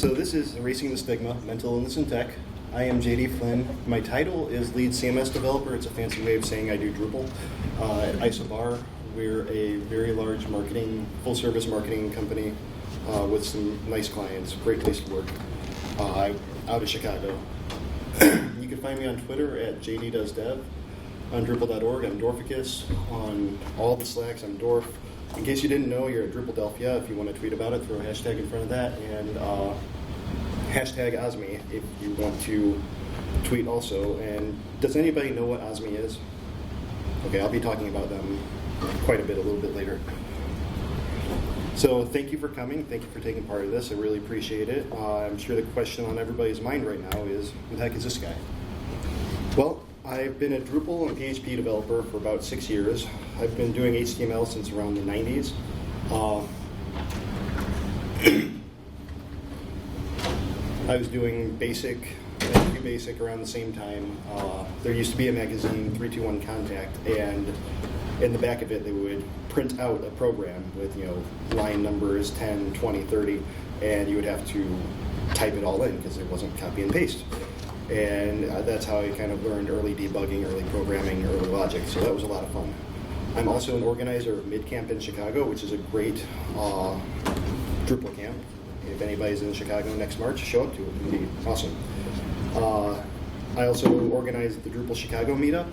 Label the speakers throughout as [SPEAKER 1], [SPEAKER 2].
[SPEAKER 1] So this is Erasing the Stigma, Mental Illness in Tech. I am JD Flynn. My title is Lead CMS Developer. It's a fancy way of saying I do Drupal. At Isobar, we're a very large marketing, full-service marketing company with some nice clients, great place to work, out of Chicago. You can find me on Twitter at JD_does_dev, on Drupal.org, I'm Dorficus, on all the Slacks, I'm Dorf. In case you didn't know, you're at Drupaldelphia. If you want to tweet about it, throw a hashtag in front of that, and hashtag OSMI if you want to tweet also. And does anybody know what OSMI is? Okay, I'll be talking about them quite a bit, a little bit later. So thank you for coming. Thank you for taking part of this. I really appreciate it. I'm sure the question on everybody's mind right now is, who the heck is this guy? Well, I've been a Drupal and PHP developer for about 6 years. I've been doing HTML since around the 90s. I was doing basic and QBasic around the same time. There used to be a magazine, 321 Contact, and in the back of it they would print out a program with, line numbers 10, 20, 30, and you would have to type it all in because there wasn't copy and paste. And that's how I kind of learned early debugging, early programming, early logic, so that was a lot of fun. I'm also an organizer of MidCamp in Chicago, which is a great Drupal camp. If anybody's in Chicago next March, show up to it. It would be awesome. I also organized the Drupal Chicago meetup,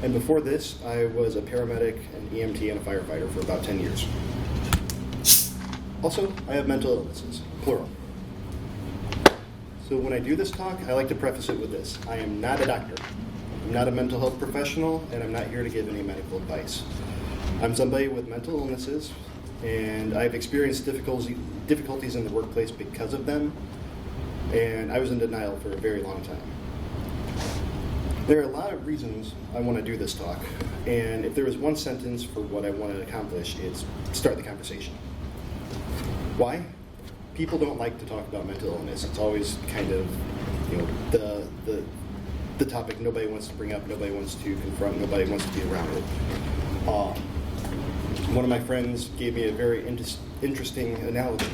[SPEAKER 1] and before this, I was a paramedic, an EMT, and a firefighter for about 10 years. Also, I have mental illnesses, plural. So when I do this talk, I like to preface it with this. I am not a doctor. I'm not a mental health professional, and I'm not here to give any medical advice. I'm somebody with mental illnesses, and I've experienced difficulties in the workplace because of them, and I was in denial for a very long time. There are a lot of reasons I want to do this talk, and if there was one sentence for what I want to accomplish, it's start the conversation. Why? People don't like to talk about mental illness. It's always kind of, the topic nobody wants to bring up, nobody wants to confront, nobody wants to be around it. One of my friends gave me a very interesting analogy.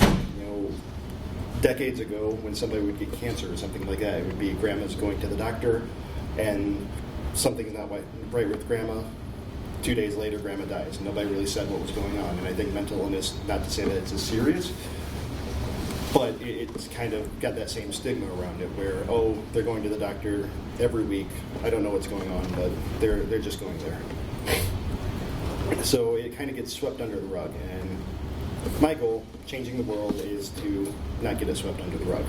[SPEAKER 1] Decades ago, when somebody would get cancer or something like that, it would be grandma's going to the doctor, and something's not right with grandma. 2 days later, grandma dies. Nobody really said what was going on, and I think mental illness, not to say that it's as serious, but it's kind of got that same stigma around it where, they're going to the doctor every week. I don't know what's going on, but they're just going there. So it kind of gets swept under the rug. And my goal, changing the world, is to not get it swept under the rug.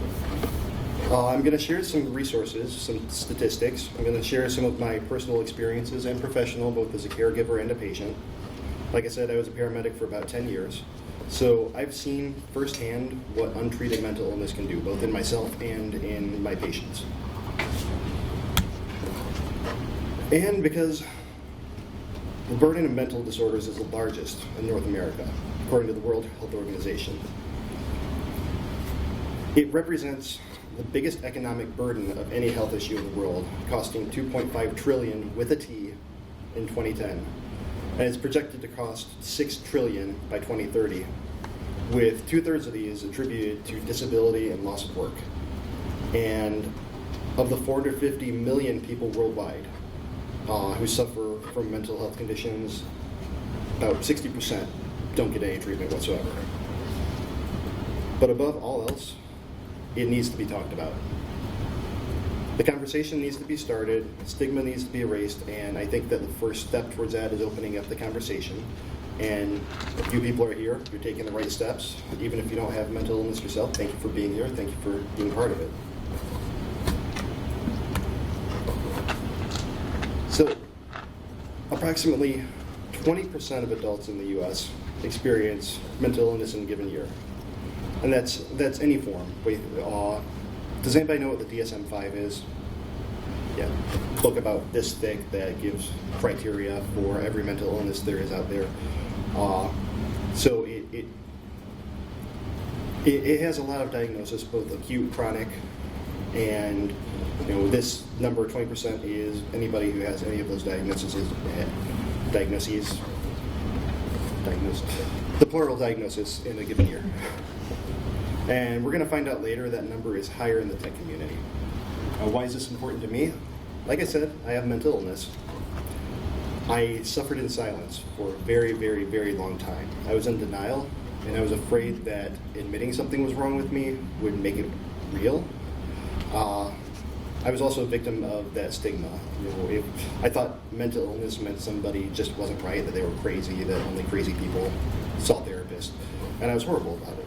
[SPEAKER 1] I'm going to share some resources, some statistics. I'm going to share some of my personal experiences and professional, both as a caregiver and a patient. Like I said, I was a paramedic for about 10 years. So I've seen firsthand what untreated mental illness can do, both in myself and in my patients. And because the burden of mental disorders is the largest in North America, according to the World Health Organization. It represents the biggest economic burden of any health issue in the world, costing $2.5 trillion with a T in 2010. And it's projected to cost $6 trillion by 2030, with 2/3 of these attributed to disability and loss of work. And of the 450 million people worldwide who suffer from mental health conditions, about 60% don't get any treatment whatsoever. But above all else, it needs to be talked about. The conversation needs to be started, stigma needs to be erased, and I think that the first step towards that is opening up the conversation. And if you people are here, you're taking the right steps. Even if you don't have mental illness yourself, thank you for being here, thank you for being part of it. So, approximately 20% of adults in the U.S. experience mental illness in a given year. And that's any form. Does anybody know what the DSM-5 is? Yeah, a book about this thick that gives criteria for every mental illness there is out there. So it has a lot of diagnosis, both acute, chronic, and this number 20% is anybody who has any of those diagnoses. The plural diagnosis in a given year. And we're going to find out later that number is higher in the tech community. Why is this important to me? Like I said, I have mental illness. I suffered in silence for a very, very, very long time. I was in denial, and I was afraid that admitting something was wrong with me would make it real. I was also a victim of that stigma. If I thought mental illness meant somebody just wasn't right, that they were crazy, that only crazy people saw therapists, and I was horrible about it.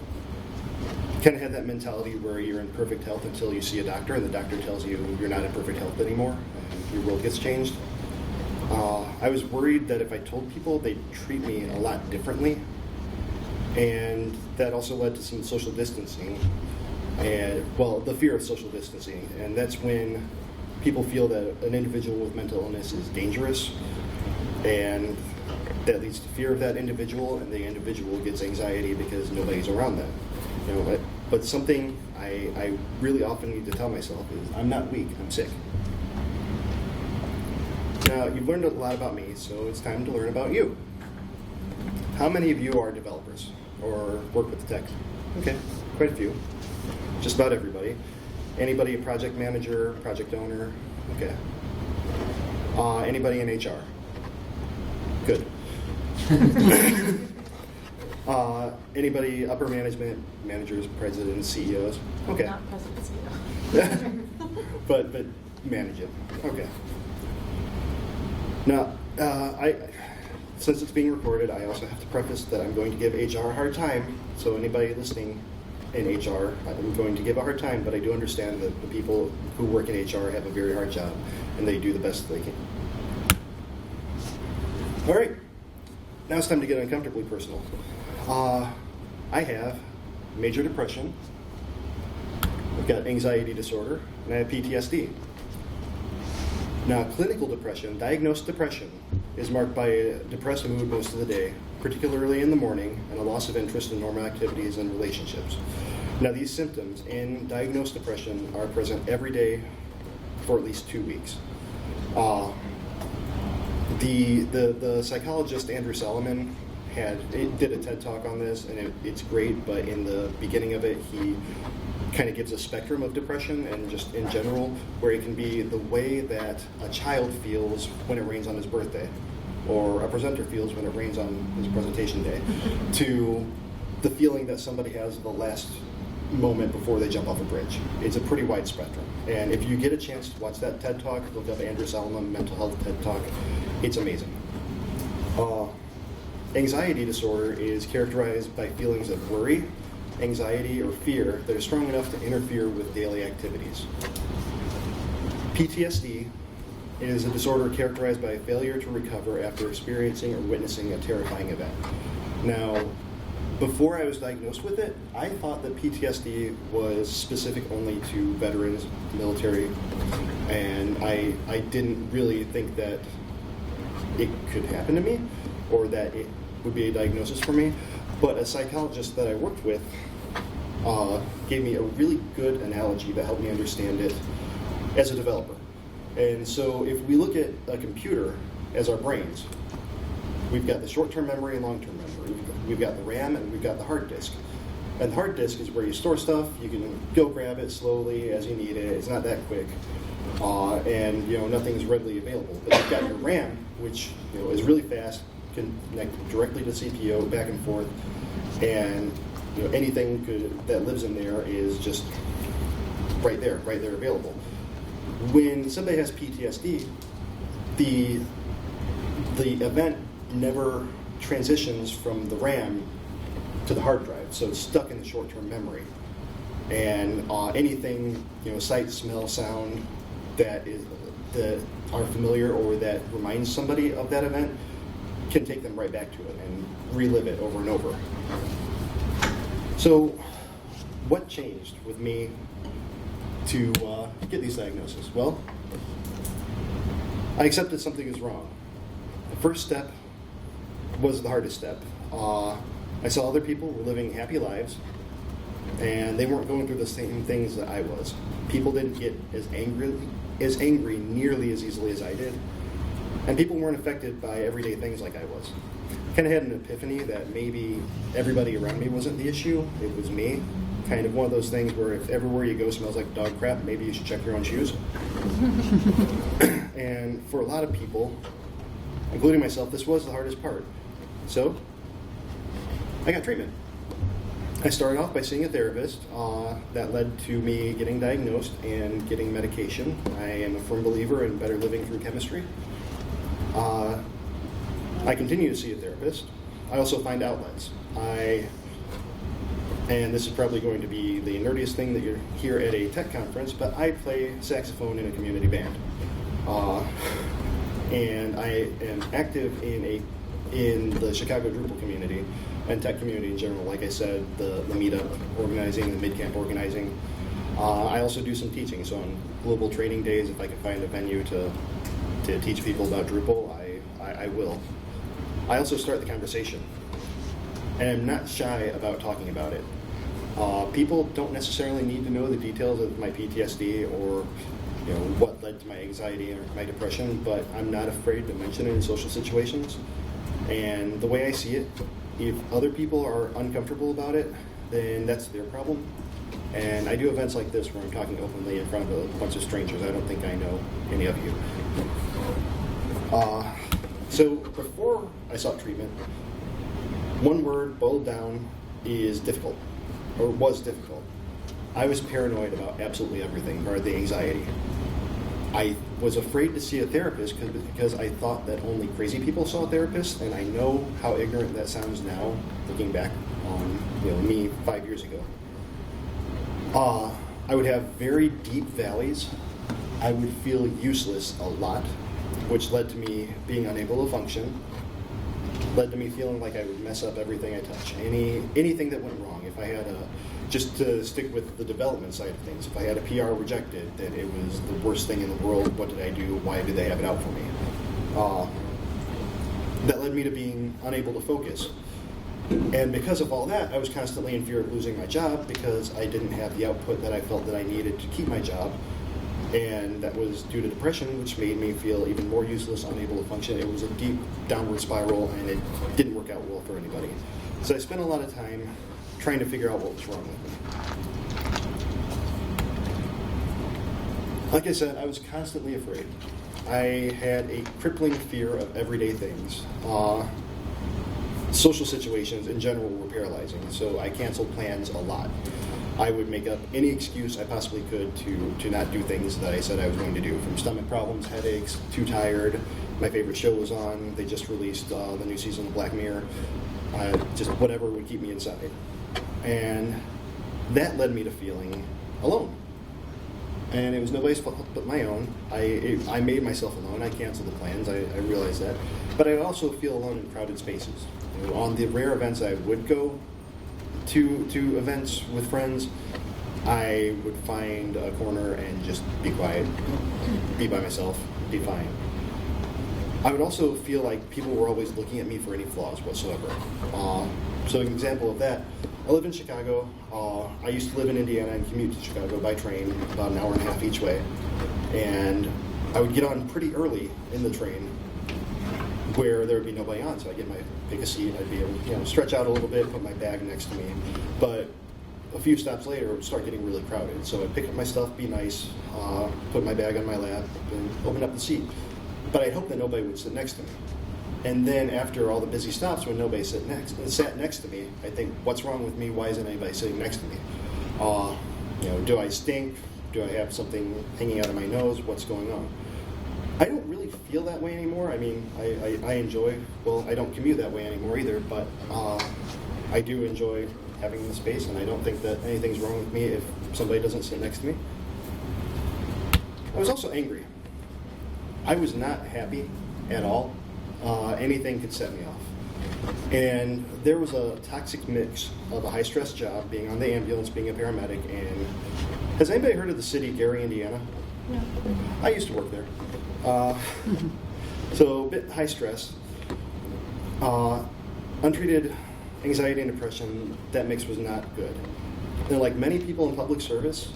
[SPEAKER 1] Kind of had that mentality where you're in perfect health until you see a doctor, and the doctor tells you you're not in perfect health anymore, and your world gets changed. I was worried that if I told people, they'd treat me a lot differently, and that also led to some social distancing. And, well, the fear of social distancing, and that's when people feel that an individual with mental illness is dangerous, and that leads to fear of that individual, and the individual gets anxiety because nobody's around them. But something I really often need to tell myself is, I'm not weak, I'm sick. Now, you've learned a lot about me, so it's time to learn about you. How many of you are developers or work with the tech? Okay, quite a few. Just about everybody. Anybody a project manager, project owner? Okay. Anybody in HR? Good. Anybody upper management, managers, presidents, CEOs? Okay.
[SPEAKER 2] Not president, CEO.
[SPEAKER 1] but manage it. Okay. Now, since it's being recorded, I also have to preface that I'm going to give HR a hard time. So anybody listening in HR, I'm going to give a hard time, but I do understand that the people who work in HR have a very hard job, and they do the best they can. All right, now it's time to get uncomfortably personal. I have major depression, I've got anxiety disorder, and I have PTSD. Now, clinical depression, diagnosed depression, is marked by a depressed mood most of the day, particularly in the morning, and a loss of interest in normal activities and relationships. Now, these symptoms in diagnosed depression are present every day for at least 2 weeks. The psychologist Andrew Solomon did a TED Talk on this, and it's great, but in the beginning of it, he kind of gives a spectrum of depression, and just in general, where it can be the way that a child feels when it rains on his birthday, or a presenter feels when it rains on his presentation day, to the feeling that somebody has the last moment before they jump off a bridge. It's a pretty wide spectrum. And if you get a chance to watch that TED Talk, look up Andrew Solomon Mental Health TED Talk. It's amazing. Anxiety disorder is characterized by feelings of worry, anxiety, or fear that are strong enough to interfere with daily activities. PTSD is a disorder characterized by a failure to recover after experiencing or witnessing a terrifying event. Now, before I was diagnosed with it, I thought that PTSD was specific only to veterans, military, and I didn't really think that it could happen to me, or that it would be a diagnosis for me. But a psychologist that I worked with gave me a really good analogy that helped me understand it as a developer. And so if we look at a computer as our brains, we've got the short-term memory and long-term memory. We've got the RAM and we've got the hard disk. And the hard disk is where you store stuff. You can go grab it slowly as you need it. It's not that quick. And nothing's readily available. But you've got your RAM, which is really fast, can connect directly to CPU, back and forth, and anything that lives in there is just right there available. When somebody has PTSD, the event never transitions from the RAM to the hard drive, so it's stuck in the short-term memory. And anything, sight, smell, sound that are familiar or that reminds somebody of that event can take them right back to it and relive it over and over. So, what changed with me to get these diagnoses? Well, I accepted something is wrong. The first step was the hardest step. I saw other people were living happy lives, and they weren't going through the same things that I was. People didn't get as angry nearly as easily as I did, and people weren't affected by everyday things like I was. Kind of had an epiphany that maybe everybody around me wasn't the issue, it was me. kind of one of those things where if everywhere you go smells like dog crap, maybe you should check your own shoes. And for a lot of people, including myself, this was the hardest part. So I got treatment. I started off by seeing a therapist. That led to me getting diagnosed and getting medication. I am a firm believer in better living through chemistry. I continue to see a therapist. I also find outlets. And this is probably going to be the nerdiest thing that you're here at a tech conference, but I play saxophone in a community band. And I am active in the Chicago Drupal community and tech community in general. Like I said, the meetup organizing, the mid-camp organizing. I also do some teaching, so on global training days, if I can find a venue to teach people about Drupal, I will. I also start the conversation, and I'm not shy about talking about it. People don't necessarily need to know the details of my PTSD or what led to my anxiety or my depression, but I'm not afraid to mention it in social situations. And the way I see it, if other people are uncomfortable about it, then that's their problem. And I do events like this where I'm talking openly in front of a bunch of strangers. I don't think I know any of you. So before I sought treatment, one word boiled down is difficult, or was difficult. I was paranoid about absolutely everything, or the anxiety. I was afraid to see a therapist because I thought that only crazy people saw therapists, and I know how ignorant that sounds now, looking back on me 5 years ago. I would have very deep valleys. I would feel useless a lot, which led to me being unable to function, led to me feeling like I would mess up everything I touch. Anything that went wrong. If I had just to stick with the development side of things, if I had a PR rejected, then it was the worst thing in the world. What did I do? Why did they have it out for me? That led me to being unable to focus. And because of all that, I was constantly in fear of losing my job because I didn't have the output that I felt that I needed to keep my job. And that was due to depression, which made me feel even more useless, unable to function. It was a deep downward spiral, and it didn't work out well for anybody. So I spent a lot of time trying to figure out what was wrong with me. Like I said, I was constantly afraid. I had a crippling fear of everyday things. Social situations in general were paralyzing, so I canceled plans a lot. I would make up any excuse I possibly could to not do things that I said I was going to do, from stomach problems, headaches, too tired. My favorite show was on. They just released the new season of Black Mirror. Just whatever would keep me inside. And that led me to feeling alone. And it was nobody's fault but my own. I made myself alone. I canceled the plans. I realized that. But I also feel alone in crowded spaces. On the rare events I would go to events with friends, I would find a corner and just be quiet, be by myself, be fine. I would also feel like people were always looking at me for any flaws whatsoever. So an example of that, I live in Chicago. I used to live in Indiana and commute to Chicago by train, about an hour and a half each way. And I would get on pretty early in the train where there would be nobody on. So I'd pick a seat, I'd be able to stretch out a little bit, put my bag next to me. But a few stops later, it would start getting really crowded. So I'd pick up my stuff, be nice, put my bag on my lap, and open up the seat. But I'd hope that nobody would sit next to me. And then after all the busy stops, when nobody sat next to me, I think, what's wrong with me? Why isn't anybody sitting next to me? Do I stink? Do I have something hanging out of my nose? What's going on? I don't really feel that way anymore. I mean, I enjoy, I don't commute that way anymore either, but I do enjoy having the space, and I don't think that anything's wrong with me if somebody doesn't sit next to me. I was also angry. I was not happy at all. Anything could set me off. And there was a toxic mix of a high-stress job, being on the ambulance, being a paramedic, and has anybody heard of the city, Gary, Indiana?
[SPEAKER 2] No.
[SPEAKER 1] I used to work there. So a bit high stress. Untreated anxiety and depression, that mix was not good. And like many people in public service,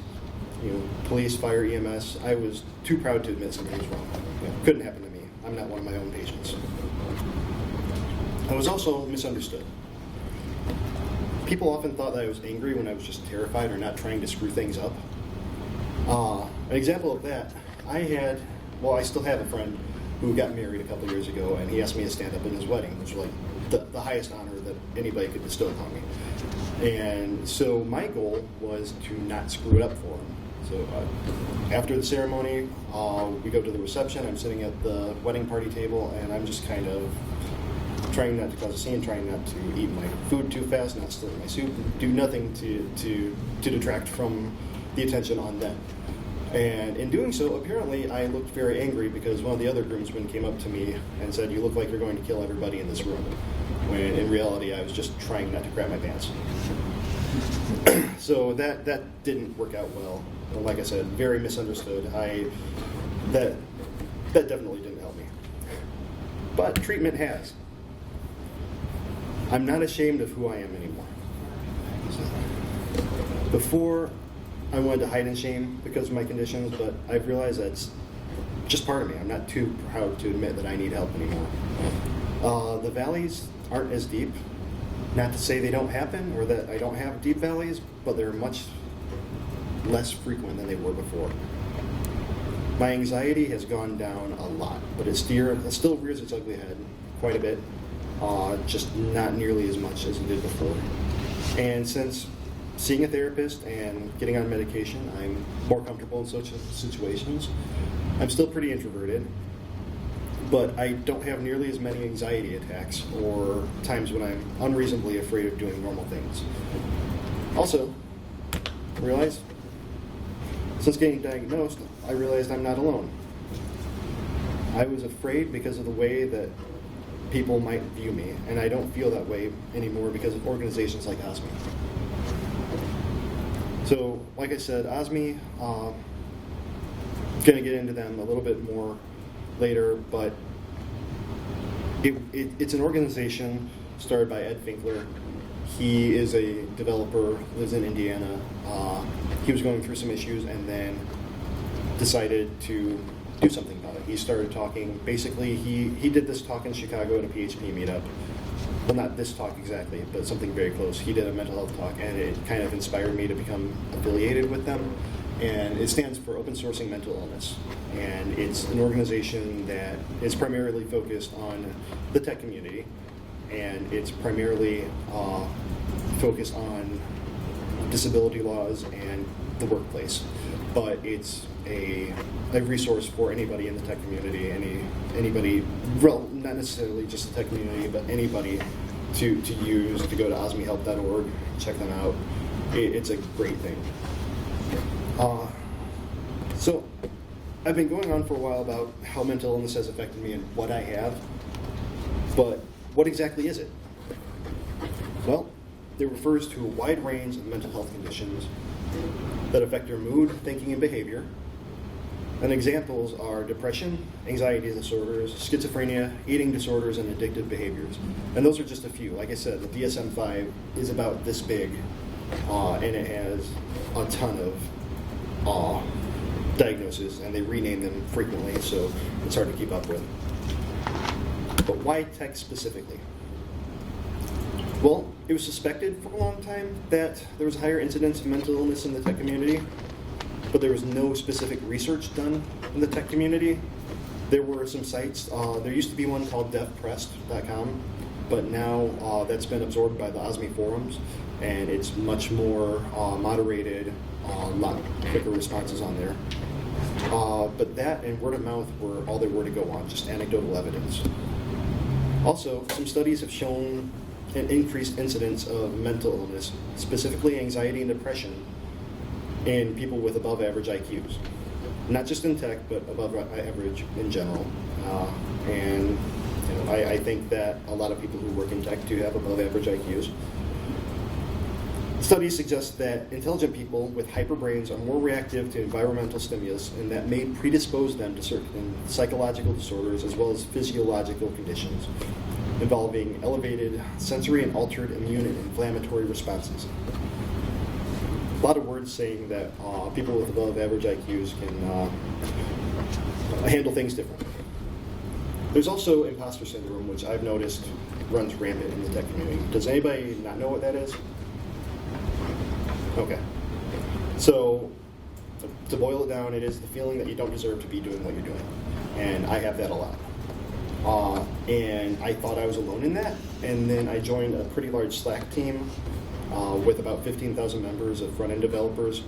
[SPEAKER 1] police, fire, EMS, I was too proud to admit something was wrong. Couldn't happen to me. I'm not one of my own patients. I was also misunderstood. people often thought that I was angry when I was just terrified or not trying to screw things up. An example of that, I still have a friend who got married a couple years ago, and he asked me to stand up in his wedding, which was like the highest honor that anybody could bestow upon me. And so my goal was to not screw it up for him. So after the ceremony, we go to the reception. I'm sitting at the wedding party table, and I'm just kind of trying not to cause a scene, trying not to eat my food too fast, not spill my soup, do nothing to detract from the attention on them. And in doing so, apparently I looked very angry because one of the other groomsmen came up to me and said, "You look like you're going to kill everybody in this room." When in reality, I was just trying not to crap my pants. So that didn't work out well. But like I said, very misunderstood. That definitely didn't help me. But treatment has. I'm not ashamed of who I am anymore. Before, I wanted to hide in shame because of my conditions, but I've realized that's just part of me. I'm not too proud to admit that I need help anymore. The valleys aren't as deep. Not to say they don't happen or that I don't have deep valleys, but they're much less frequent than they were before. My anxiety has gone down a lot, but it still rears its ugly head quite a bit, just not nearly as much as it did before. And since seeing a therapist and getting on medication, I'm more comfortable in such situations. I'm still pretty introverted, but I don't have nearly as many anxiety attacks or times when I'm unreasonably afraid of doing normal things. Also, since getting diagnosed, I realized I'm not alone. I was afraid because of the way that people might view me, and I don't feel that way anymore because of organizations like OSMI. So, like I said, OSMI, going to get into them a little bit more later, but it's an organization started by Ed Finkler. He is a developer, lives in Indiana. He was going through some issues and then decided to do something about it. He started talking, basically he did this talk in Chicago at a PHP meetup. Well, not this talk exactly, but something very close. He did a mental health talk, and it kind of inspired me to become affiliated with them. And it stands for Open Sourcing Mental Illness. And it's an organization that is primarily focused on the tech community, and it's primarily focused on disability laws and the workplace. But it's a resource for anybody in the tech community, anybody, well, not necessarily just the tech community, but anybody to use, to go to osmihelp.org, check them out. It's a great thing. So I've been going on for a while about how mental illness has affected me and what I have, but what exactly is it? Well, it refers to a wide range of mental health conditions that affect your mood, thinking, and behavior. And examples are depression, anxiety disorders, schizophrenia, eating disorders, and addictive behaviors. And those are just a few. Like I said, the DSM-5 is about this big, and it has a ton of diagnoses, and they rename them frequently, so it's hard to keep up with. But why tech specifically? Well, it was suspected for a long time that there was a higher incidence of mental illness in the tech community, but there was no specific research done in the tech community. There were some sites. There used to be one called devpressed.com, but now that's been absorbed by the OSMI forums, and it's much more moderated, a lot quicker responses on there. But that and word of mouth were all there were to go on, just anecdotal evidence. Also, some studies have shown an increased incidence of mental illness, specifically anxiety and depression, in people with above average IQs. Not just in tech, but above average in general. And I think that a lot of people who work in tech do have above average IQs. Studies suggest that intelligent people with hyperbrains are more reactive to environmental stimulus, and that may predispose them to certain psychological disorders as well as physiological conditions involving elevated sensory and altered immune and inflammatory responses. A lot of words saying that people with above average IQs can handle things differently. There's also imposter syndrome, which I've noticed runs rampant in the tech community. Does anybody not know what that is? Okay. So, to boil it down, it is the feeling that you don't deserve to be doing what you're doing. And I have that a lot. And I thought I was alone in that. And then I joined a pretty large Slack team with about 15,000 members of front-end developers.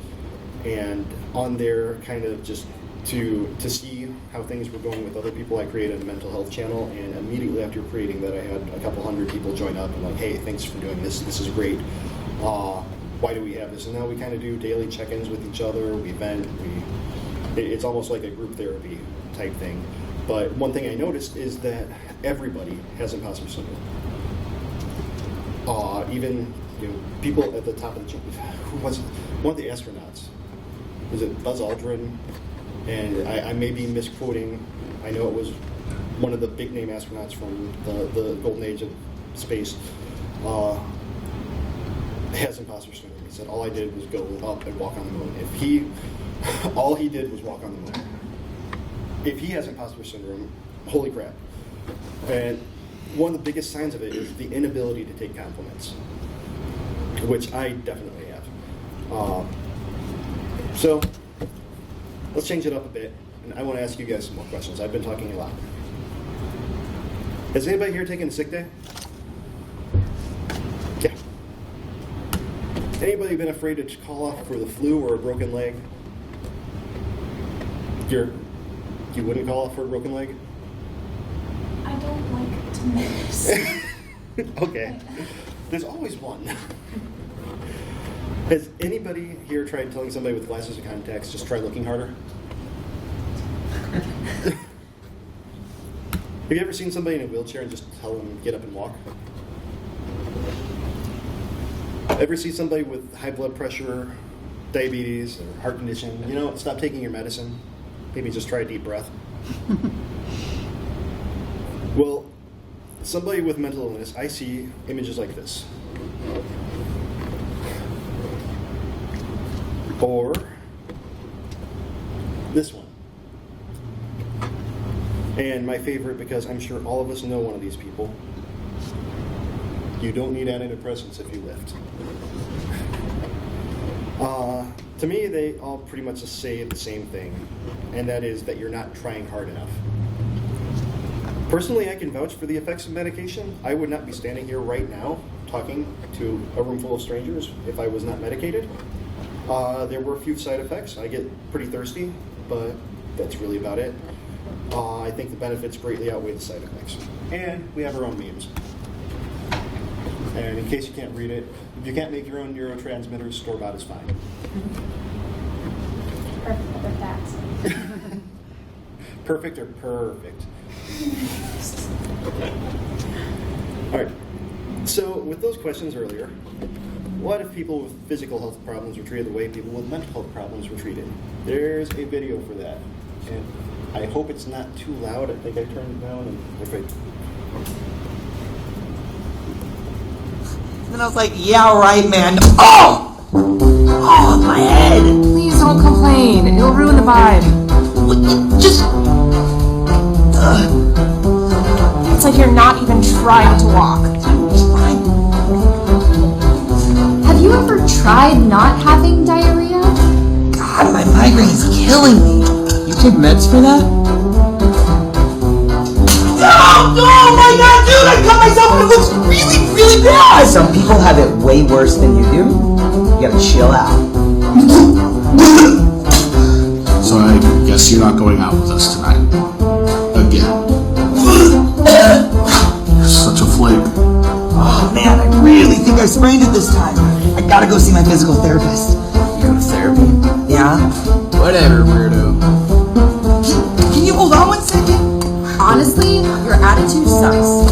[SPEAKER 1] And on there, kind of just to see how things were going with other people, I created a mental health channel. And immediately after creating that, I had a couple hundred people join up and like, hey, thanks for doing this. This is great. Why do we have this? And now we kind of do daily check-ins with each other. We vent. It's almost like a group therapy type thing. But one thing I noticed is that everybody has imposter syndrome. Even people at the top of the chain. Who was it? One of the astronauts? Was it Buzz Aldrin? And I may be misquoting. I know it was one of the big name astronauts from the golden age of space. Has imposter syndrome. He said all I did was go up and walk on the moon. All he did was walk on the moon. If he has imposter syndrome, holy crap. And one of the biggest signs of it is the inability to take compliments, which I definitely have. So let's change it up a bit, and I want to ask you guys some more questions. I've been talking a lot. Has anybody here taken a sick day? Yeah. Anybody been afraid to call off for the flu or a broken leg? You wouldn't call off for a broken leg?
[SPEAKER 2] I don't like to miss.
[SPEAKER 1] Okay. There's always one. Has anybody here tried telling somebody with glasses or contacts, just try looking harder? Have you ever seen somebody in a wheelchair and just tell them get up and walk? Ever see somebody with high blood pressure, diabetes, or heart condition? Stop taking your medicine. Maybe just try a deep breath. Well, somebody with mental illness, I see images like this. Or this one. And my favorite, because I'm sure all of us know one of these people. You don't need antidepressants if you lift. To me, they all pretty much just say the same thing, and that is that you're not trying hard enough. Personally, I can vouch for the effects of medication. I would not be standing here right now talking to a room full of strangers if I was not medicated. There were a few side effects. I get pretty thirsty, but that's really about it. I think the benefits greatly outweigh the side effects. And we have our own memes. And in case you can't read it, if you can't make your own neurotransmitters, store-bought is fine.
[SPEAKER 2] Perfect for facts.
[SPEAKER 1] Perfect or perfect? All right. So with those questions earlier, what if people with physical health problems were treated the way people with mental health problems were treated? There's a video for that. And I hope it's not too loud. I think I turned it down. And perfect.
[SPEAKER 3] And I was like, yeah, right, man. Oh! Oh, my head!
[SPEAKER 4] Please don't complain. It'll ruin the vibe.
[SPEAKER 3] Just...
[SPEAKER 4] It's like you're not even trying to walk.
[SPEAKER 2] Have you ever tried not having diarrhea?
[SPEAKER 3] God, my migraine's killing me.
[SPEAKER 5] You take meds for that?
[SPEAKER 3] Oh my god, dude, I cut myself and it looks really, really bad! Some people have it way worse than you do. You gotta chill out.
[SPEAKER 5] So I guess you're not going out with us tonight. Again. You're such a flake.
[SPEAKER 3] Oh man, I really think I sprained it this time. I gotta go see my physical therapist.
[SPEAKER 5] You go to therapy?
[SPEAKER 3] Yeah?
[SPEAKER 5] Whatever, weirdo.
[SPEAKER 3] Can you hold on 1 second?
[SPEAKER 4] Honestly, your attitude sucks.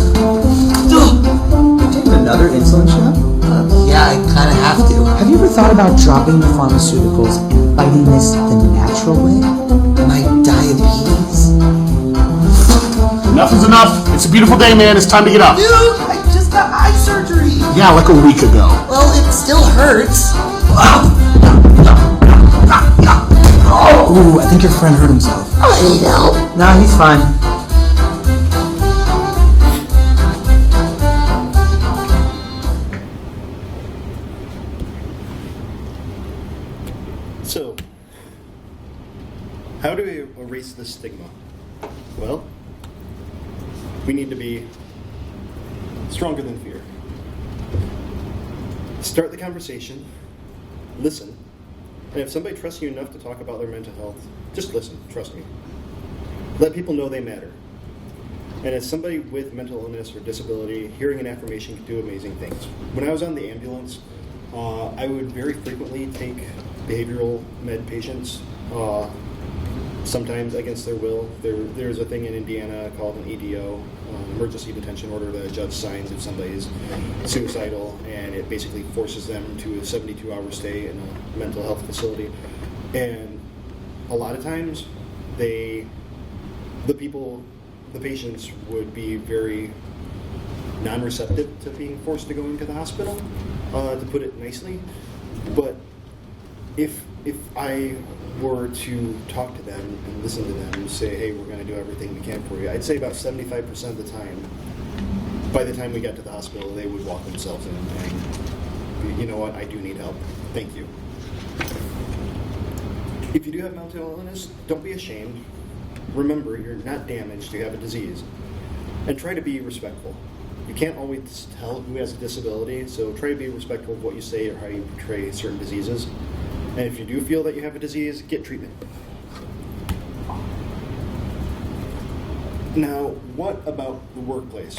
[SPEAKER 3] You taking another insulin shot? Yeah, I kinda have to. Have you ever thought about dropping the pharmaceuticals and fighting this the natural way? My diabetes?
[SPEAKER 5] Enough is enough. It's a beautiful day, man. It's time to get up.
[SPEAKER 3] Dude, I just got eye surgery.
[SPEAKER 5] Yeah, like a week ago.
[SPEAKER 3] Well, it still hurts. Ooh, I think your friend hurt himself. I need help. Nah, he's fine.
[SPEAKER 1] erase the stigma? Well, we need to be stronger than fear. Start the conversation, listen, and if somebody trusts you enough to talk about their mental health, just listen, trust me. Let people know they matter. And as somebody with mental illness or disability, hearing an affirmation can do amazing things. When I was on the ambulance, I would very frequently take behavioral med patients, sometimes against their will. There's a thing in Indiana called an EDO, emergency detention order, that a judge signs if somebody's suicidal, and it basically forces them to a 72-hour stay in a mental health facility. And a lot of times, the patients would be very non-receptive to being forced to go into the hospital, to put it nicely. But if I were to talk to them and listen to them and say, hey, we're going to do everything we can for you, I'd say about 75% of the time, by the time we got to the hospital, they would walk themselves in and, you know what, I do need help. Thank you. If you do have mental illness, don't be ashamed. Remember, you're not damaged, you have a disease. And try to be respectful. You can't always tell who has a disability, so try to be respectful of what you say or how you portray certain diseases. And if you do feel that you have a disease, get treatment. Now, what about the workplace?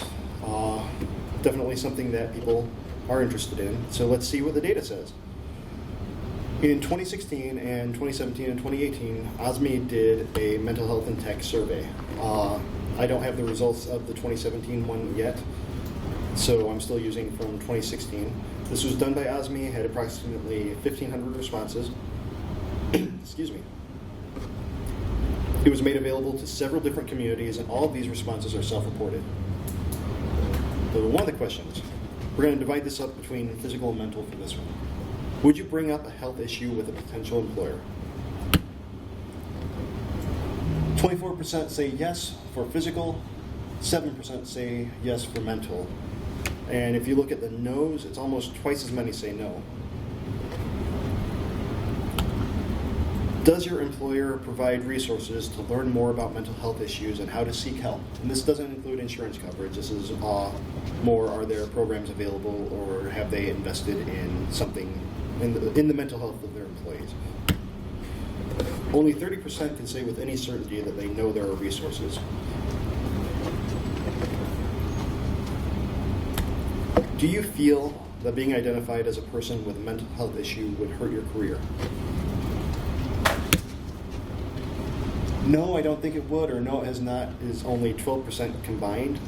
[SPEAKER 1] Definitely something that people are interested in. So let's see what the data says. In 2016 and 2017 and 2018, OSMI did a mental health and tech survey. I don't have the results of the 2017 one yet, so I'm still using from 2016. This was done by OSMI, had approximately 1,500 responses. Excuse me. It was made available to several different communities, and all of these responses are self-reported. So one of the questions, we're going to divide this up between physical and mental for this one. Would you bring up a health issue with a potential employer? 24% say yes for physical, 7% say yes for mental. And if you look at the no's, it's almost twice as many say no. Does your employer provide resources to learn more about mental health issues and how to seek help? And this doesn't include insurance coverage. This is more, are there programs available, or have they invested in something in the mental health of their employees? Only 30% can say with any certainty that they know there are resources. Do you feel that being identified as a person with a mental health issue would hurt your career? No, I don't think it would, or no, it has not, is only 12% combined.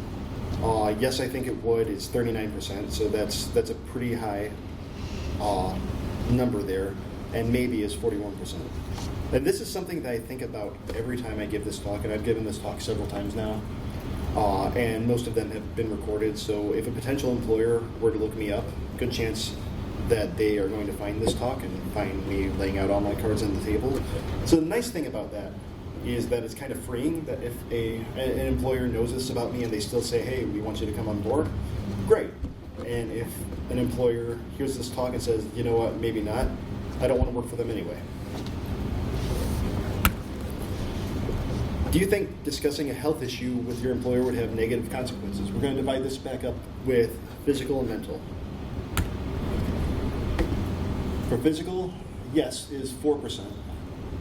[SPEAKER 1] Yes, I think it would, is 39%, so that's a pretty high number there, and maybe is 41%. And this is something that I think about every time I give this talk, and I've given this talk several times now, and most of them have been recorded, so if a potential employer were to look me up, good chance that they are going to find this talk and find me laying out all my cards on the table. So the nice thing about that is that it's kind of freeing, that if an employer knows this about me and they still say, hey, we want you to come on board, great. And if an employer hears this talk and says, you know what, maybe not, I don't want to work for them anyway. Do you think discussing a health issue with your employer would have negative consequences? We're going to divide this back up with physical and mental. For physical, yes is 4%.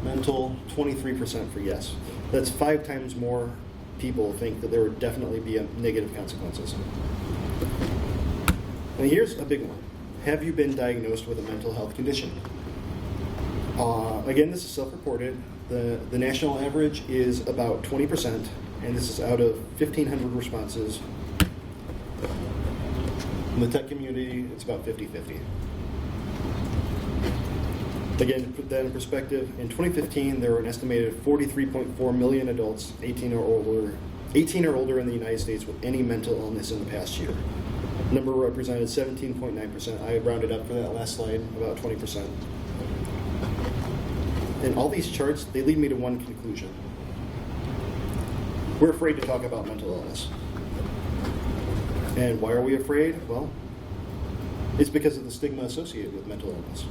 [SPEAKER 1] Mental, 23% for yes. That's 5 times more people think that there would definitely be negative consequences. And here's a big one. Have you been diagnosed with a mental health condition? Again, this is self-reported. The national average is about 20%, and this is out of 1,500 responses. In the tech community, it's about 50-50. Again, to put that in perspective, in 2015, there were an estimated 43.4 million adults 18 or older in the United States with any mental illness in the past year. The number represented 17.9%. I rounded up for that last slide, about 20%. And all these charts, they lead me to one conclusion. We're afraid to talk about mental illness. And why are we afraid? Well, it's because of the stigma associated with mental illness.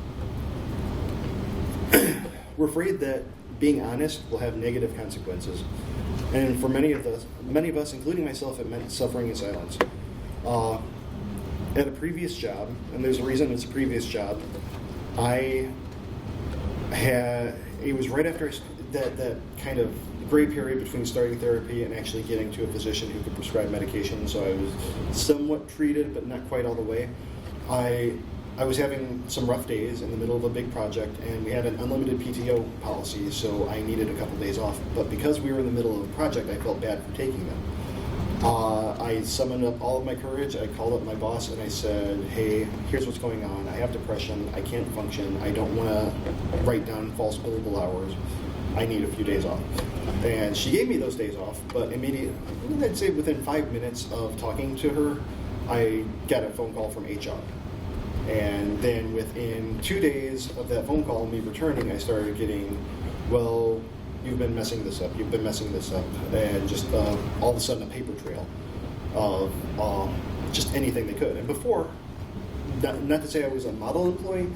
[SPEAKER 1] We're afraid that being honest will have negative consequences. And for many of us, including myself, it meant suffering in silence. At a previous job, and there's a reason it's a previous job, it was right after that kind of gray period between starting therapy and actually getting to a physician who could prescribe medication, so I was somewhat treated, but not quite all the way. I was having some rough days in the middle of a big project, and we had an unlimited PTO policy, so I needed a couple days off. But because we were in the middle of a project, I felt bad for taking them. I summoned up all of my courage. I called up my boss and I said, hey, here's what's going on. I have depression. I can't function. I don't want to write down false billable hours. I need a few days off. And she gave me those days off, but immediately, I'd say within 5 minutes of talking to her, I got a phone call from HR. And then within 2 days of that phone call, me returning, I started getting, well, you've been messing this up, and just all of a sudden a paper trail of just anything they could. And before, not to say I was a model employee,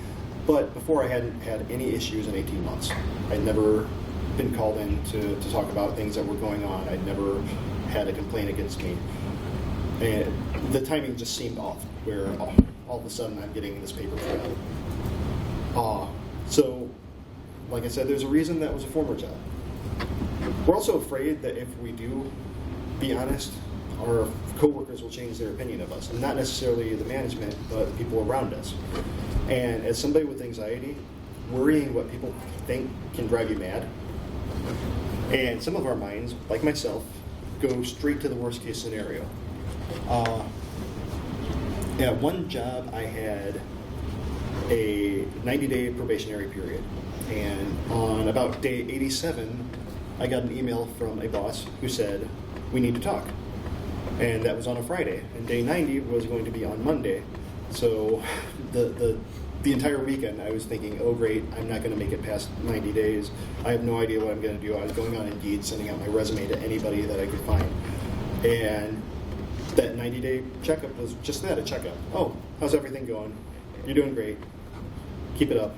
[SPEAKER 1] but before I hadn't had any issues in 18 months. I'd never been called in to talk about things that were going on. I'd never had a complaint against me. And the timing just seemed off, where all of a sudden I'm getting this paper trail. So, like I said, there's a reason that was a former job. We're also afraid that if we do be honest, our coworkers will change their opinion of us, and not necessarily the management, but people around us. And as somebody with anxiety, worrying what people think can drive you mad. And some of our minds, like myself, go straight to the worst case scenario. At one job, I had a 90-day probationary period. And on about day 87, I got an email from a boss who said, we need to talk. And that was on a Friday. And day 90 was going to be on Monday. So the entire weekend I was thinking, oh great, I'm not going to make it past 90 days. I have no idea what I'm going to do. I was going on Indeed, sending out my resume to anybody that I could find. And that 90-day checkup was just that, a checkup. Oh, how's everything going? You're doing great. Keep it up.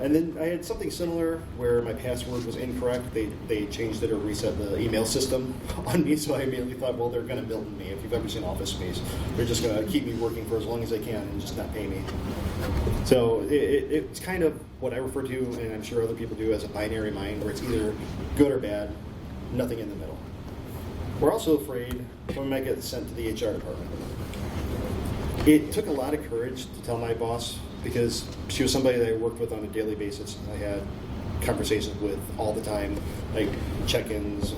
[SPEAKER 1] And then I had something similar where my password was incorrect. They changed it or reset the email system on me, so I immediately thought, well, they're going to milton me. If you've ever seen Office Space, they're just going to keep me working for as long as they can and just not pay me. So it's kind of what I refer to, and I'm sure other people do, as a binary mind, where it's either good or bad, nothing in the middle. We're also afraid when we might get sent to the HR department. It took a lot of courage to tell my boss, because she was somebody that I worked with on a daily basis. I had conversations with all the time, like check-ins,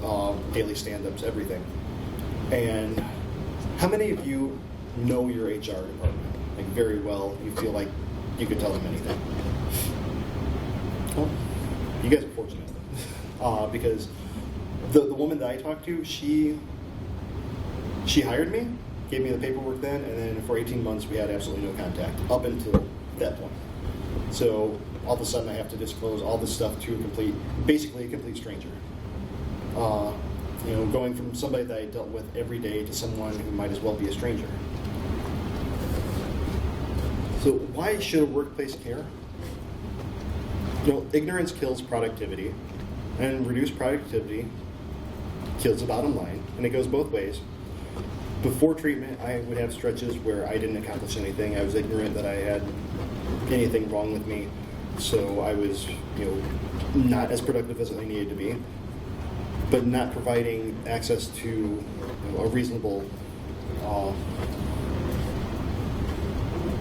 [SPEAKER 1] daily stand-ups, everything. And how many of you know your HR department, like very well? You feel like you could tell them anything? Well, you guys are fortunate, because the woman that I talked to, she hired me, gave me the paperwork then, and then for 18 months we had absolutely no contact up until that point. So all of a sudden I have to disclose all this stuff to basically a complete stranger. Going from somebody that I dealt with every day to someone who might as well be a stranger. So why should a workplace care? Ignorance kills productivity, and reduced productivity kills the bottom line, and it goes both ways. Before treatment, I would have stretches where I didn't accomplish anything. I was ignorant that I had anything wrong with me, so I was, not as productive as I needed to be. But not providing access to a reasonable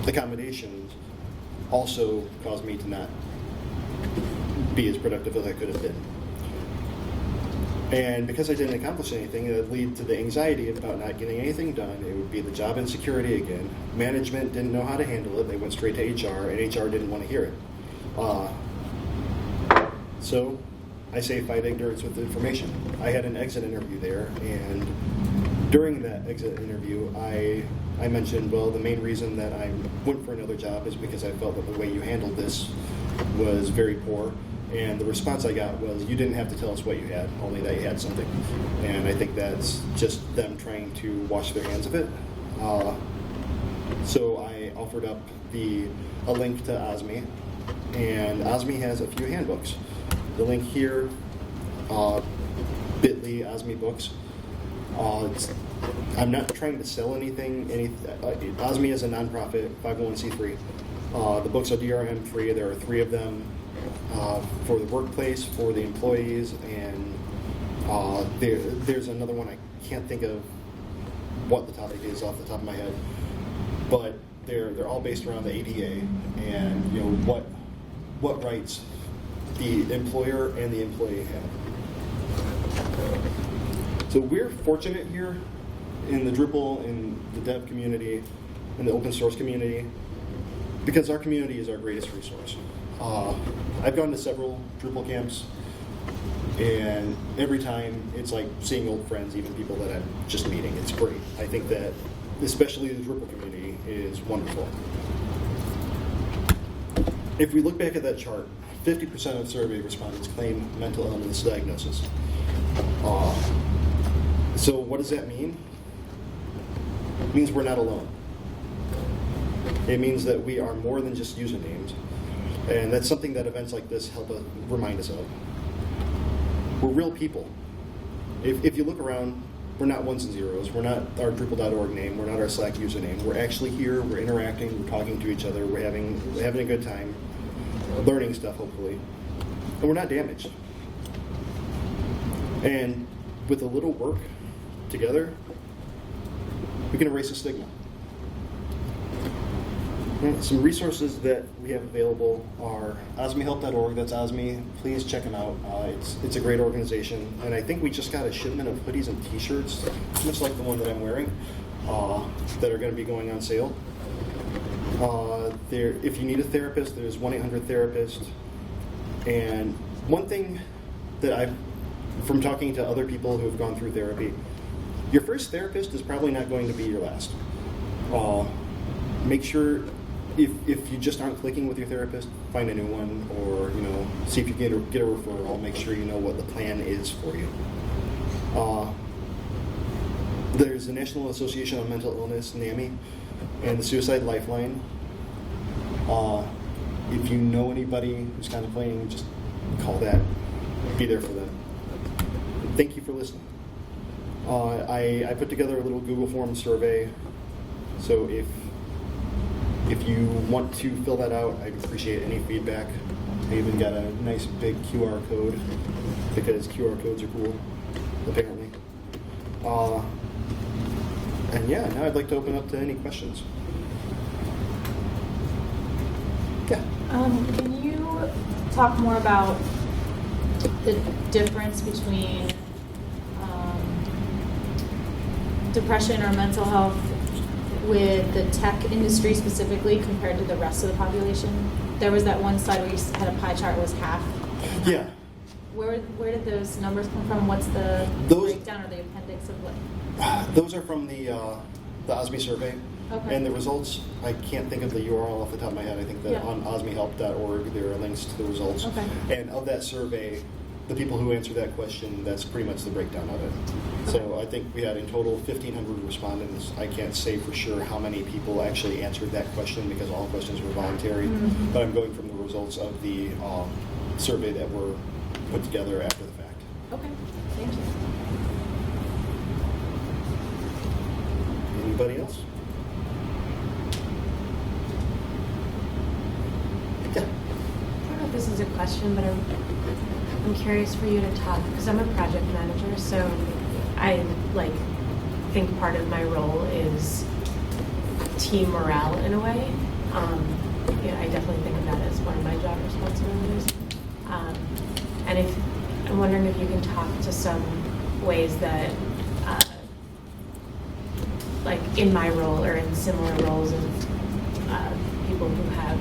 [SPEAKER 1] accommodations also caused me to not be as productive as I could have been. And because I didn't accomplish anything, it would lead to the anxiety about not getting anything done. It would be the job insecurity again. Management didn't know how to handle it. They went straight to HR, and HR didn't want to hear it. So I say fight ignorance with information. I had an exit interview there, and during that exit interview, I mentioned, well, the main reason that I went for another job is because I felt that the way you handled this was very poor. And the response I got was, you didn't have to tell us what you had, only that you had something. And I think that's just them trying to wash their hands of it. So I offered up a link to OSMI, and OSMI has a few handbooks. the link here, bit.ly OSMI books. I'm not trying to sell anything. OSMI is a nonprofit, 501c3. The books are DRM free. There are 3 of them for the workplace, for the employees, and there's another one I can't think of what the topic is off the top of my head, but they're all based around the ADA and what rights the employer and the employee have. So we're fortunate here in the Drupal and the dev community and the open source community because our community is our greatest resource. I've gone to several Drupal camps, and every time it's like seeing old friends, even people that I'm just meeting. It's great. I think that especially the Drupal community is wonderful. If we look back at that chart, 50% of survey respondents claim mental illness diagnosis. So what does that mean? It means we're not alone. It means that we are more than just usernames. And that's something that events like this help remind us of. We're real people. If you look around, we're not ones and zeros. We're not our Drupal.org name. We're not our Slack username. We're actually here. We're interacting. We're talking to each other. We're having a good time, learning stuff, hopefully. And we're not damaged. And with a little work together, we can erase the stigma. Some resources that we have available are osmihelp.org. That's OSMI. Please check them out. It's a great organization. And I think we just got a shipment of hoodies and t-shirts, much like the one that I'm wearing, that are going to be going on sale. If you need a therapist, there's 1-800-THERAPIST. And one thing that from talking to other people who have gone through therapy, your first therapist is probably not going to be your last. Make sure if you just aren't clicking with your therapist, find a new one, or see if you get a referral. Make sure you know what the plan is for you. There's the National Association on Mental Illness, NAMI, and the Suicide Lifeline. If you know anybody who's contemplating, just call that. Be there for them. Thank you for listening. I put together a little Google Form survey, so if you want to fill that out, I'd appreciate any feedback. I even got a nice big QR code because QR codes are cool, apparently. And yeah, now I'd like to open up to any questions. Yeah.
[SPEAKER 6] Can you talk more about the difference between depression or mental health with the tech industry specifically compared to the rest of the population? There was that one slide where you had a pie chart, it was half.
[SPEAKER 1] Yeah.
[SPEAKER 6] Where did those numbers come from? What's the breakdown or the appendix of what?
[SPEAKER 1] Those are from the OSMI survey.
[SPEAKER 6] Okay.
[SPEAKER 1] And the results, I can't think of the URL off the top of my head. I think that on osmihelp.org there are links to the results.
[SPEAKER 6] Okay.
[SPEAKER 1] And of that survey, the people who answered that question, that's pretty much the breakdown of it. Okay. So I think we had in total 1,500 respondents. I can't say for sure how many people actually answered that question because all questions were voluntary. Mm-hmm. But I'm going from the results of the survey that were put together after the fact.
[SPEAKER 6] Okay, thank you.
[SPEAKER 1] Anybody else? Yeah.
[SPEAKER 7] I don't know if this is a question, but I'm curious for you to talk, because I'm a project manager, so I think part of my role is team morale in a way. I definitely think of that as one of my job responsibilities. And I'm wondering if you can talk to some ways that, in my role or in similar roles of people who have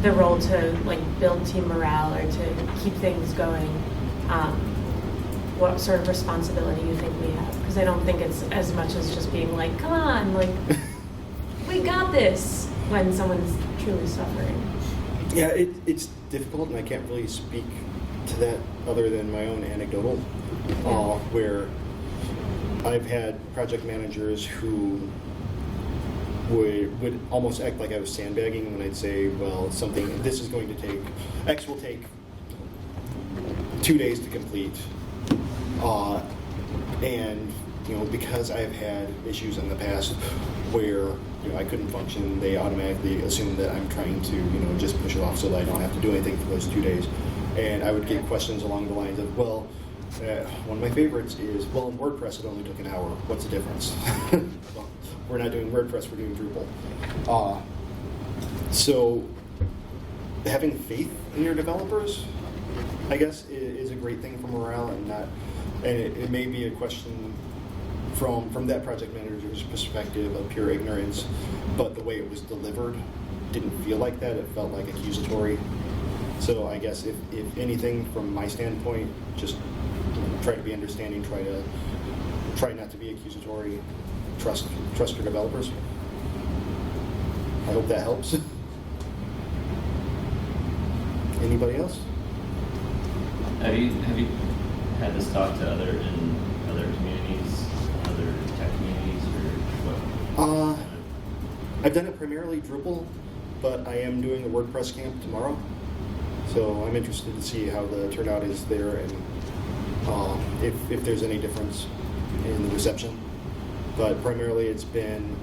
[SPEAKER 7] the role to build team morale or to keep things going, what sort of responsibility you think we have? Because I don't think it's as much as just being come on, we got this, when someone's truly suffering.
[SPEAKER 1] Yeah, it's difficult, and I can't really speak to that other than my own anecdotal, where I've had project managers who would almost act like I was sandbagging when I'd say, well, this is going to take, X will take 2 days to complete. And because I've had issues in the past where I couldn't function, they automatically assume that I'm trying to just push it off so that I don't have to do anything for those 2 days. And I would get questions along the lines of, well, one of my favorites is, well, in WordPress it only took an hour. What's the difference? Well, we're not doing WordPress, we're doing Drupal. So having faith in your developers, I guess, is a great thing for morale, and it may be a question from that project manager's perspective of pure ignorance, but the way it was delivered didn't feel like that. It felt like accusatory. So I guess if anything, from my standpoint, just try to be understanding, try not to be accusatory, trust your developers. I hope that helps. Anybody else?
[SPEAKER 8] Have you had this talk to other communities, other tech communities, or what?
[SPEAKER 1] I've done it primarily Drupal, but I am doing a WordPress camp tomorrow, so I'm interested to see how the turnout is there and if there's any difference in the reception. But primarily it's been.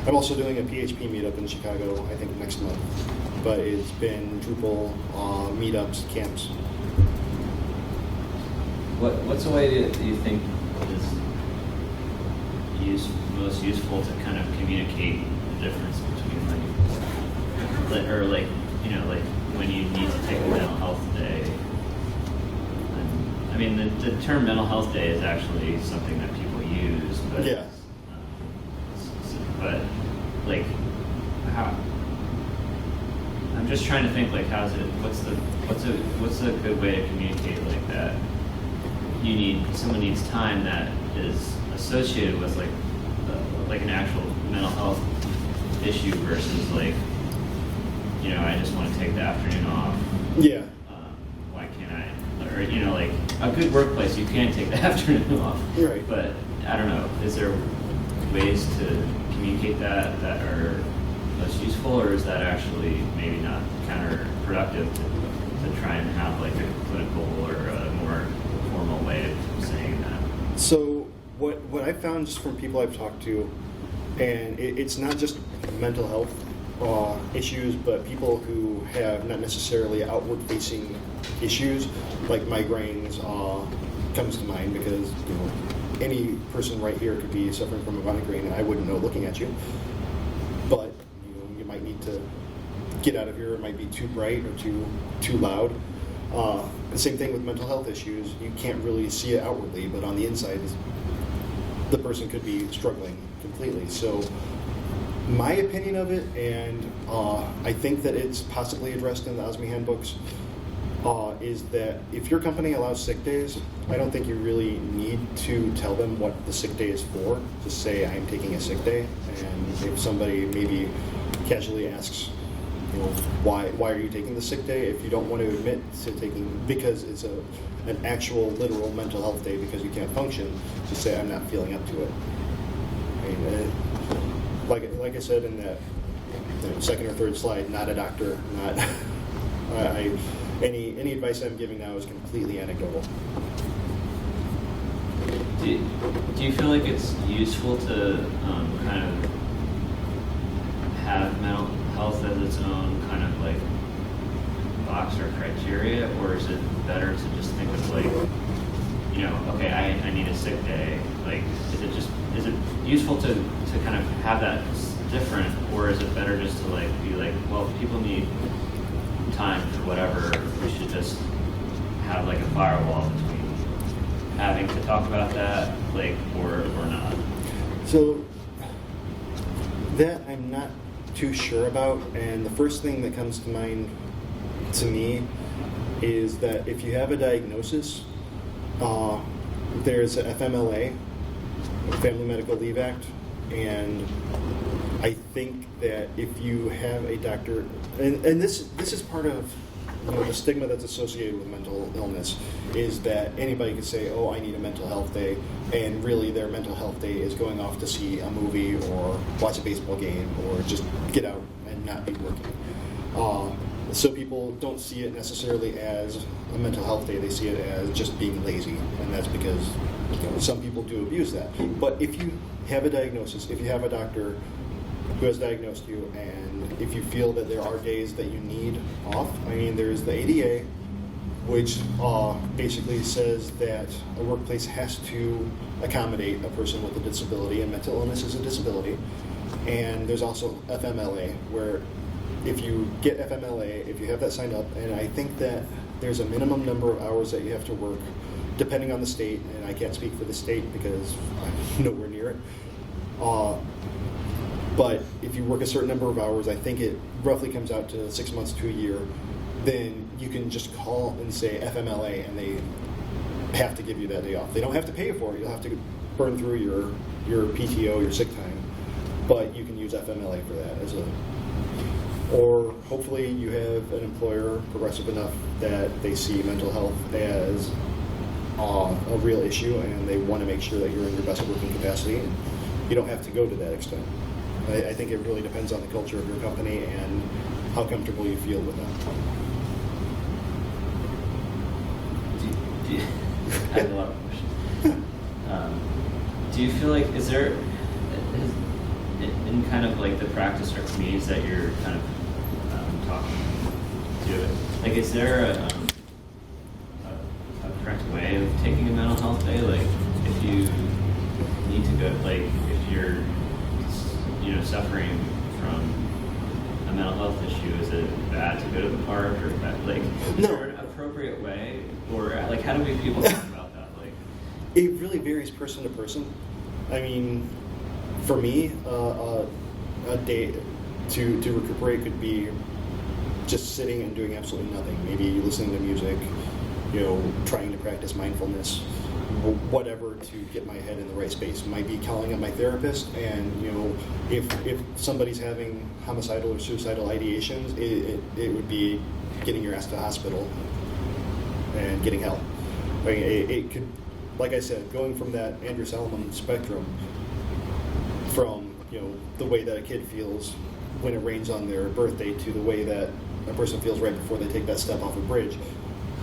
[SPEAKER 1] I'm also doing a PHP meetup in Chicago, I think next month. But it's been Drupal meetups, camps.
[SPEAKER 8] What's a way do you think is most useful to kind of communicate the difference between like when you need to take a mental health day? And, I mean, the term mental health day is actually something that people use, but
[SPEAKER 1] yeah.
[SPEAKER 8] But like how? I'm just trying to think, like, what's a good way to communicate like that? Someone needs time that is associated with like an actual mental health issue versus like, I just want to take the afternoon off.
[SPEAKER 1] Yeah.
[SPEAKER 8] Why can't I? Or like a good workplace, you can take the afternoon off.
[SPEAKER 1] Right.
[SPEAKER 8] But I don't know. Is there ways to communicate that are less useful, or is that actually maybe not counterproductive to try and have like a clinical or a more formal way of saying that?
[SPEAKER 1] So what I've found just from people I've talked to, and it's not just mental health issues, but people who have not necessarily outward-facing issues, like migraines comes to mind, because any person right here could be suffering from a migraine and I wouldn't know looking at you. But you might need to get out of here. It might be too bright or too loud. The same thing with mental health issues. You can't really see it outwardly, but on the inside, the person could be struggling completely. So my opinion of it, and I think that it's possibly addressed in the OSMI handbooks, is that if your company allows sick days, I don't think you really need to tell them what the sick day is for. Just say, I'm taking a sick day, and if somebody maybe casually asks, why are you taking the sick day? If you don't want to admit to taking, because it's an actual literal mental health day because you can't function, just say, I'm not feeling up to it. I mean, like I said in that second or third slide, not a doctor, not any advice I'm giving now is completely anecdotal.
[SPEAKER 8] Do you feel like it's useful to kind of have mental health as its own kind of like box or criteria, or is it better to just think of like, okay, I need a sick day? Like, is it useful to kind of have that different, or is it better just to like be like, well, people need time for whatever, we should just have like a firewall between having to talk about that, like, or not?
[SPEAKER 1] So that I'm not too sure about, and the first thing that comes to mind to me is that if you have a diagnosis, there's a FMLA, Family Medical Leave Act, and I think that if you have a doctor, and this is part of the stigma that's associated with mental illness, is that anybody could say, oh, I need a mental health day, and really their mental health day is going off to see a movie or watch a baseball game or just get out and not be working. So people don't see it necessarily as a mental health day. They see it as just being lazy, and that's because some people do abuse that. But if you have a diagnosis, if you have a doctor who has diagnosed you, and if you feel that there are days that you need off, I mean, there's the ADA, which basically says that a workplace has to accommodate a person with a disability, and mental illness is a disability. And there's also FMLA, where if you get FMLA, if you have that signed up, and I think that there's a minimum number of hours that you have to work, depending on the state, and I can't speak for the state because I'm nowhere near it. But if you work a certain number of hours, I think it roughly comes out to 6 months to a year, then you can just call and say FMLA, and they have to give you that day off. They don't have to pay you for it. You'll have to burn through your PTO, your sick time, but you can use FMLA for that as a. Or hopefully you have an employer progressive enough that they see mental health as a real issue, and they want to make sure that you're in your best working capacity. And you don't have to go to that extent. I think it really depends on the culture of your company and how comfortable you feel with them.
[SPEAKER 8] I have a lot of questions. Do you feel like, is there, in kind of like the practice or communities that you're kind of talking to, like, is there a correct way of taking a mental health day? Like, if you need to go, like, if you're, suffering from a mental health issue, is it bad to go to the park, or like, is there an appropriate way, or like, how do we people talk about that? Like,
[SPEAKER 1] it really varies person to person. I mean, for me, a day to recuperate could be just sitting and doing absolutely nothing. Maybe listening to music, trying to practice mindfulness, whatever to get my head in the right space. Might be calling up my therapist, and if somebody's having homicidal or suicidal ideations, it would be getting your ass to the hospital and getting help. I mean, it could, like I said, going from that Andrew Salomon spectrum, from the way that a kid feels when it rains on their birthday to the way that a person feels right before they take that step off a bridge.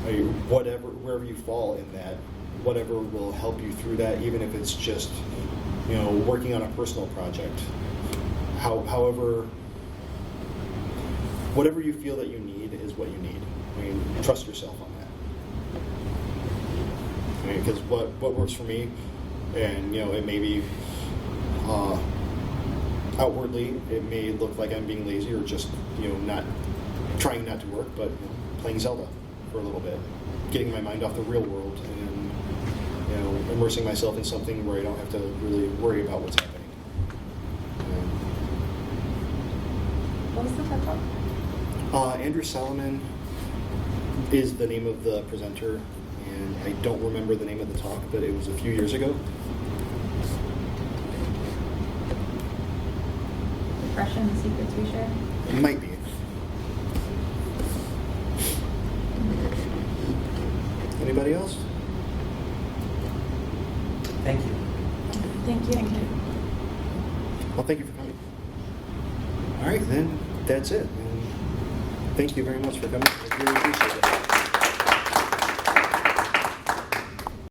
[SPEAKER 1] I mean, wherever you fall in that, whatever will help you through that, even if it's just working on a personal project. However, whatever you feel that you need is what you need. I mean, trust yourself on that. I mean, because what works for me, and it may be outwardly, it may look like I'm being lazy or just not trying not to work, but playing Zelda for a little bit, getting my mind off the real world, and immersing myself in something where I don't have to really worry about what's happening.
[SPEAKER 4] What was the TED Talk?
[SPEAKER 1] Andrew Salomon is the name of the presenter, and I don't remember the name of the talk, but it was a few years ago.
[SPEAKER 2] Depression, the secrets we share.
[SPEAKER 1] It might be. Anybody else?
[SPEAKER 3] Thank you.
[SPEAKER 4] Thank you.
[SPEAKER 1] Well, thank you for coming. All right, then that's it. And thank you very much for coming. I really appreciate it.